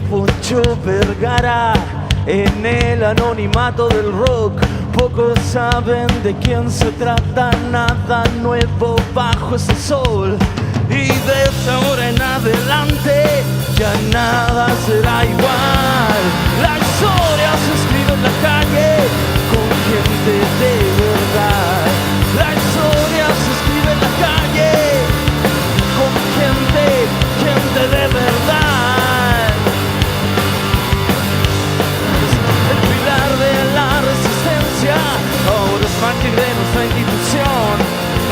Poncho Vergara en el anonimato del rock. Pocos saben de quién se trata, nada nuevo bajo ese sol. Y desde ahora en adelante ya nada será igual. La historia se escribe en la calle con gente de verdad. La historia se escribe en la calle con gente de verdad. El pilar de la resistencia ahora es mártir de nuestra institución.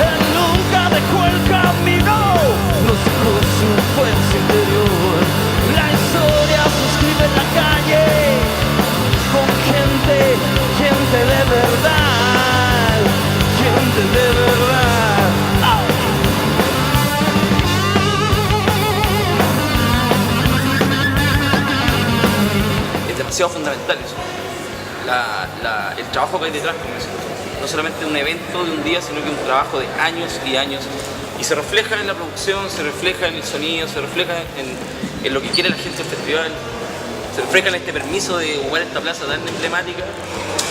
Él nunca dejó el camino, nos dejó su fuerza interior. La historia se escribe en la calle con gente de verdad, gente de verdad. ¡Oh! Es demasiado fundamental eso. El trabajo que hay detrás, como decía, no solamente un evento de un día, sino que un trabajo de años y años, y se refleja en la producción, se refleja en el sonido, se refleja en lo que quiere la gente del festival, se refleja en este permiso de ocupar esta plaza tan emblemática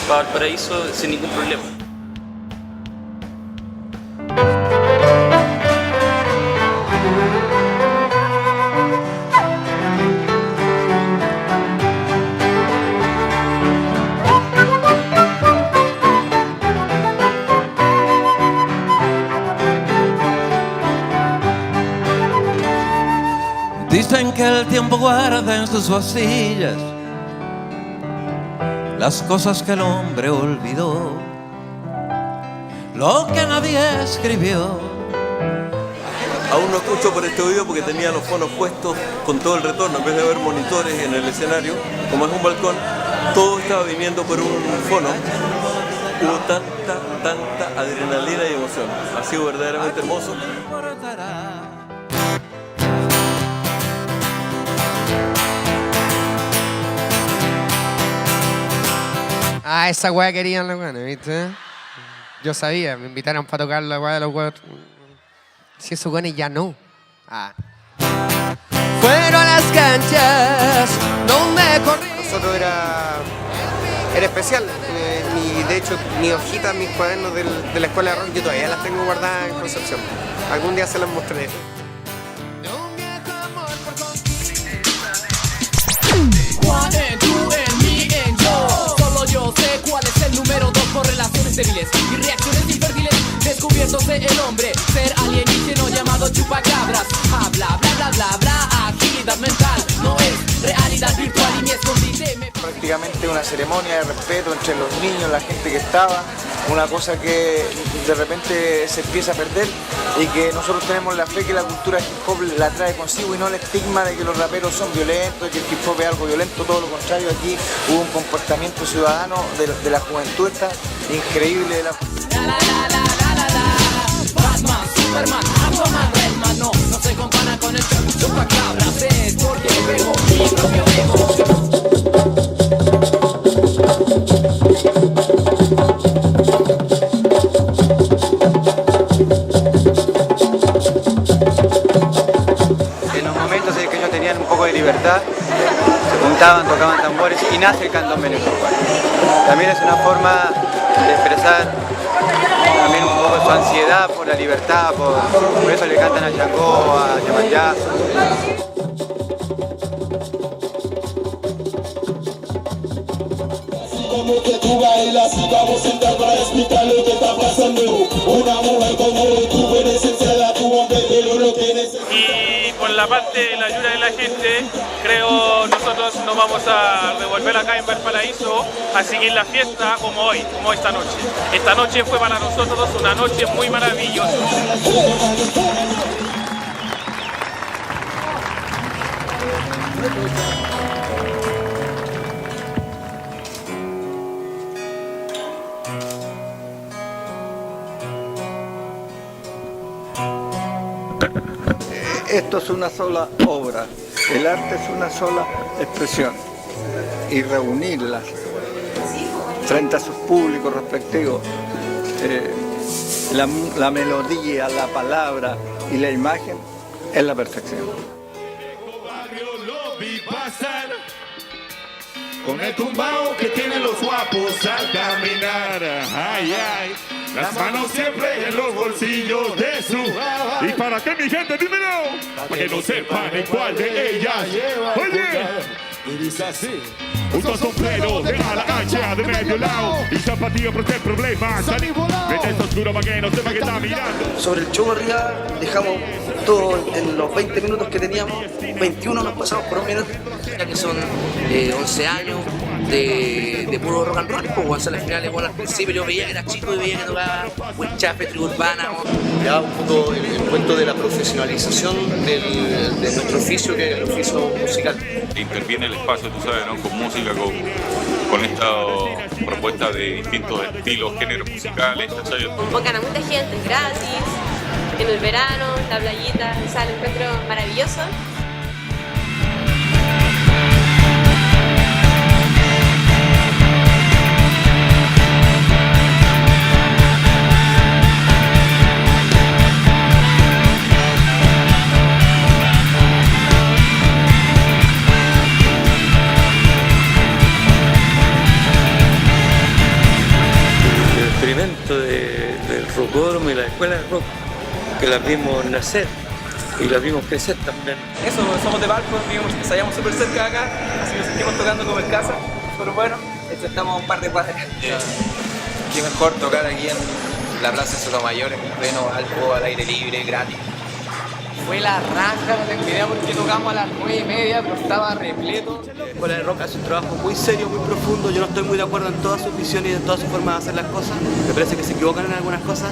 para Valparaíso sin ningún problema. Dicen que el tiempo guarda en sus vasijas las cosas que el hombre olvidó, lo que nadie escribió. Aún no escucho por este oído porque tenía los fonos puestos con todo el retorno. En vez de haber monitores en el escenario, como es un balcón, todo estaba viniendo por un fono. Hubo tanta adrenalina y emoción. Ha sido verdaderamente hermoso. Ah, esa weá querían los weones, ¿viste? Yo sabía, me invitaron para tocar la weá de los weones. Si esos weones ya no. Ah. Fueron a las canchas donde corrí. Nosotros era especial. De hecho, mi hojita, mis cuadernos de la escuela de rock, yo todavía las tengo guardadas en Concepción. Algún día se las mostraré. Yo sé cuál es el número 2 por relaciones débiles y reacciones infértiles. Descubiertos de el hombre, ser alienígena llamado chupacabras. Habla, bla, bla, bla, bla, agilidad mental. No es realidad virtual y mi escondite. Prácticamente una ceremonia de respeto entre los niños, la gente que estaba. Una cosa que de repente se empieza a perder y que nosotros tenemos la fe que la cultura hip hop la trae consigo y no el estigma de que los raperos son violentos, que el hip hop es algo violento, todo lo contrario. Aquí hubo un comportamiento ciudadano de la juventud esta increíble. Batman, Superman, Aquaman, Redman, no se compara con el chupacabras, es porque pego mi propio ego. Libertad, se juntaban, tocaban tambores y nace el candombe en Uruguay. También es una forma de expresar también un poco su ansiedad por la libertad, por eso le cantan a Changó, a Yamayá. Como que tú bailas y vamos a entrar para explicar lo que está pasando. Una mujer como tú eres esencial, tu hombre, pero lo que necesitas. Y con la parte de la ayuda de la gente, creo nosotros nos vamos a devolver acá en Valparaíso a seguir la fiesta como hoy, como esta noche. Esta noche fue para nosotros una noche muy maravillosa. Esto es una sola obra, el arte es una sola expresión y reunirlas frente a sus públicos respectivos, la melodía, la palabra y la imagen es la perfección. vi pasar con el tumbao que tienen los guapos al caminar. Ay, ay, las manos siempre en los bolsillos de su... Y para que mi gente, dímelo, para que no sepan en cuál de ellas. Oye, y dice así. Usa sombrero de ala ancha de medio lado y zapatilla para el problema. Vete esta oscura para que no sepa que está mirando. Sobre el show arriba dejamos todo en los 20 minutos que teníamos, 21 nos pasamos por un minuto, ya que son 11 años de puro rock and roll, pues al final igual al principio yo veía que era chico y veía que tocaba buen chafe, tribu urbana. Ya un poco el cuento de la profesionalización de nuestro oficio, que es el oficio musical. Interviene el espacio, tú sabes, ¿no? Con música, con esta propuesta de distintos estilos, géneros musicales, ¿sabes? Convocan a mucha gente, es gratis, en el verano, en la playita, o sea, lo encuentro maravilloso. Del rocódromo y la escuela de rock, que las vimos nacer y las vimos crecer también. Eso, somos de Valpo, ensayamos súper cerca de acá, así que seguimos tocando como en casa, pero bueno, estamos a un par de cuadras. Qué mejor tocar aquí en la Plaza Sotomayor, en pleno Valpo, al aire libre, gratis. Fue la raja, no tengo idea porque tocamos a las 9:30, pero estaba repleto. La Escuela de Rock hace un trabajo muy serio, muy profundo. Yo no estoy muy de acuerdo en todas sus visiones y en todas sus formas de hacer las cosas. Me parece que se equivocan en algunas cosas,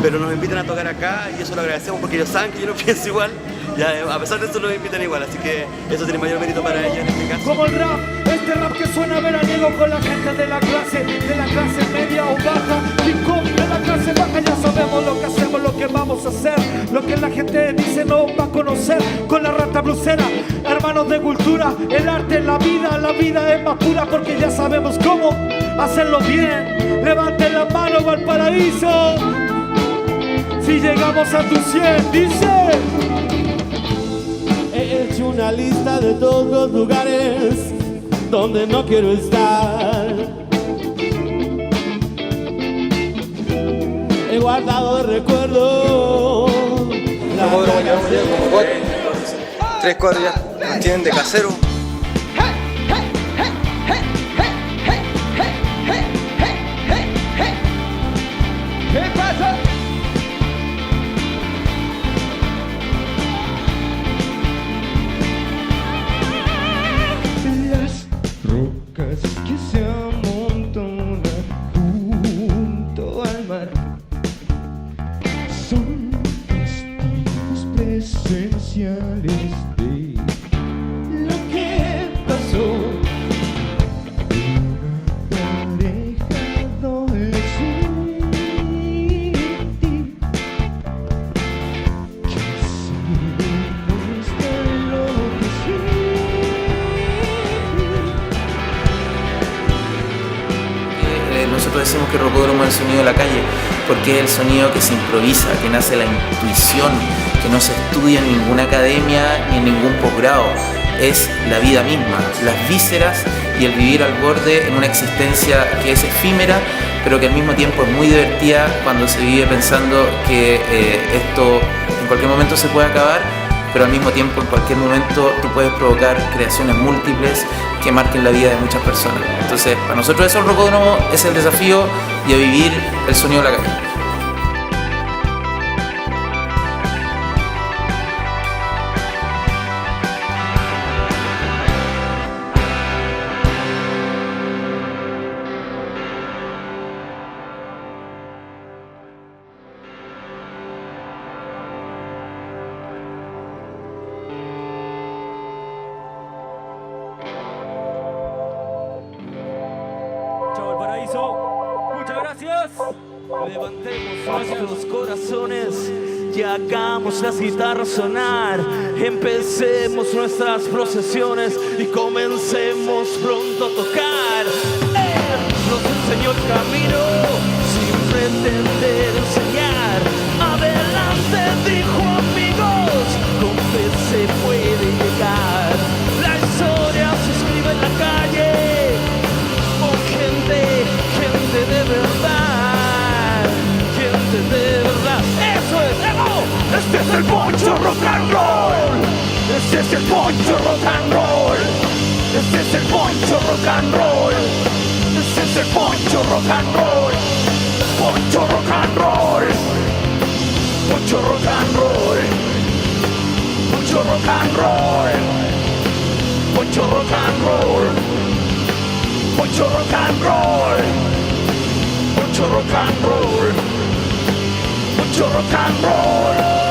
pero nos invitan a tocar acá y eso lo agradecemos porque ellos saben que yo no pienso igual. Y a pesar de eso nos invitan igual, así que eso tiene mayor mérito para ellos en este caso. Como el rap, este rap que suena veraniego con la gente de la clase media o baja, y con de la clase baja ya sabemos lo que hacemos, lo que vamos a hacer, lo que la gente dice no va a conocer, con la rata blusera, hermanos de cultura, el arte, la vida es más pura porque ya sabemos cómo hacerlo bien. Levanten la mano Valparaíso, si llegamos a tu 100, dice. He hecho una lista de todos los lugares donde no quiero estar. He guardado de recuerdo. Nosotros llevamos ya como 3 cuadros ya, nos tienen de casero. ¿Qué pasa? Las rocas que se amontonan junto al mar son testigos presenciales de lo que pasó. Una pareja adolescente que se demuestra lo que Nosotros decimos que el rocódromo es el sonido de la calle porque es el sonido que se improvisa, que nace de la intuición, que no se estudia en ninguna academia ni en ningún posgrado. Es la vida misma, las vísceras y el vivir al borde en una existencia que es efímera, pero que al mismo tiempo es muy divertida cuando se vive pensando que esto en cualquier momento se puede acabar, pero al mismo tiempo en cualquier momento tú puedes provocar creaciones múltiples que marquen la vida de muchas personas. Entonces, para nosotros eso el rocódromo es el desafío y a vivir el sonido de la calle. Muchas gracias. Levantemos nuestros corazones y hagamos las guitarras sonar. Empecemos nuestras procesiones y comencemos pronto a tocar. Él nos enseñó el camino sin pretender enseñar. Adelante, dijo amigos, con fe se puede llegar. La Poncho rock and roll. Este es el Poncho rock and roll. Este es el Poncho rock and roll. Poncho rock and roll. Poncho rock and roll. Poncho rock and roll. Poncho rock and roll. Poncho rock and roll. Poncho rock and roll. Poncho rock and roll.